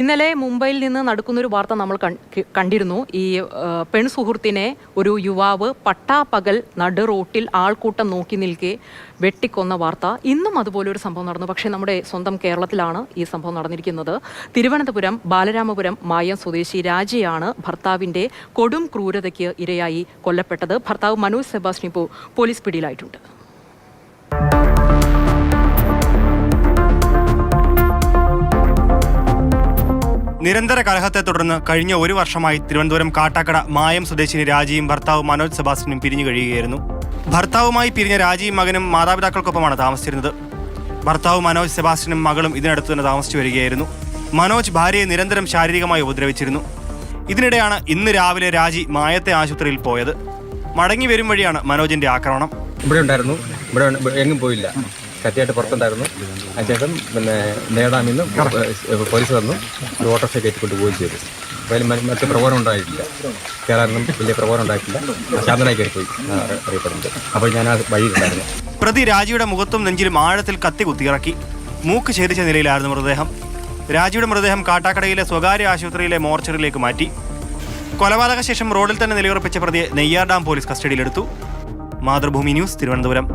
ഇന്നലെ മുംബൈയിൽ നിന്ന് നടക്കുന്നൊരു വാർത്ത നമ്മൾ കണ്ടിരുന്നു. ഈ പെൺസുഹൃത്തിനെ ഒരു യുവാവ് പട്ടാപ്പകൽ നടു റോട്ടിൽ ആൾക്കൂട്ടം നോക്കി നിൽക്കെ വെട്ടിക്കൊന്ന വാർത്ത. ഇന്നും അതുപോലൊരു സംഭവം നടന്നു. പക്ഷേ നമ്മുടെ സ്വന്തം കേരളത്തിലാണ് ഈ സംഭവം നടന്നിരിക്കുന്നത്. തിരുവനന്തപുരം ബാലരാമപുരം മായം സ്വദേശി രാജയാണ് ഭർത്താവിൻ്റെ കൊടും ക്രൂരതയ്ക്ക് ഇരയായി കൊല്ലപ്പെട്ടത്. ഭർത്താവ് മനോജ് സെബാസ്റ്റ്യൻ ഇപ്പോൾ പോലീസ് പിടിയിലായിട്ടുണ്ട്. നിരന്തര കലഹത്തെ തുടർന്ന് കഴിഞ്ഞ ഒരു വർഷമായി തിരുവനന്തപുരം കാട്ടാക്കട മായം സ്വദേശിനി രാജിയും ഭർത്താവ് മനോജ് സെബാസ്റ്റ്യനും പിരിഞ്ഞു കഴിയുകയായിരുന്നു. ഭർത്താവുമായി പിരിഞ്ഞ രാജിയും മകനും മാതാപിതാക്കൾക്കൊപ്പമാണ് താമസിച്ചിരുന്നത്. ഭർത്താവ് മനോജ് സെബാസ്റ്റ്യനും മകളും ഇതിനടുത്ത് തന്നെ താമസിച്ചു വരികയായിരുന്നു. മനോജ് ഭാര്യയെ നിരന്തരം ശാരീരികമായി ഉപദ്രവിച്ചിരുന്നു. ഇതിനിടെയാണ് ഇന്ന് രാവിലെ രാജി മായത്തെ ആശുപത്രിയിൽ പോയത്. മടങ്ങി വരും വഴിയാണ് മനോജിന്റെ ആക്രമണം. ഇവിടെ ഉണ്ടായിരുന്നു, ഇവിടെ എങ്ങും പോയില്ല, കത്തിയായിട്ട് പുറത്തുണ്ടായിരുന്നു. അതിനുശേഷം നേടാമിൽ നിന്ന് പോലീസ് വന്നു, ഒരു ഓട്ടോറിക്ഷ കയറ്റിക്കൊണ്ട് പോവുകയും ചെയ്തു. അതിൽ മറ്റു പ്രകോപനം ഉണ്ടായിട്ടില്ല, കയറാനൊന്നും വലിയ പ്രകോപനം ഉണ്ടായിട്ടില്ല. ശാന്തനായി കയറിപ്പോയി അറിയപ്പെടുന്നത്. അപ്പോൾ ഞാൻ ആ വഴിയിലുണ്ടായിരുന്നു. പ്രതി രാജിയുടെ മുഖത്തും നെഞ്ചിലും ആഴത്തിൽ കത്തി കുത്തിയിറക്കി. മൂക്ക് ഛേദിച്ച നിലയിലായിരുന്നു മൃതദേഹം. രാജിയുടെ മൃതദേഹം കാട്ടാക്കടയിലെ സ്വകാര്യ ആശുപത്രിയിലെ മോർച്ചറിയിലേക്ക് മാറ്റി. കൊലപാതക ശേഷം റോഡിൽ തന്നെ നിലയുറപ്പിച്ച പ്രതിയെ നെയ്യാർ ഡാം പോലീസ് കസ്റ്റഡിയിലെടുത്തു. മാതൃഭൂമി ന്യൂസ്, തിരുവനന്തപുരം.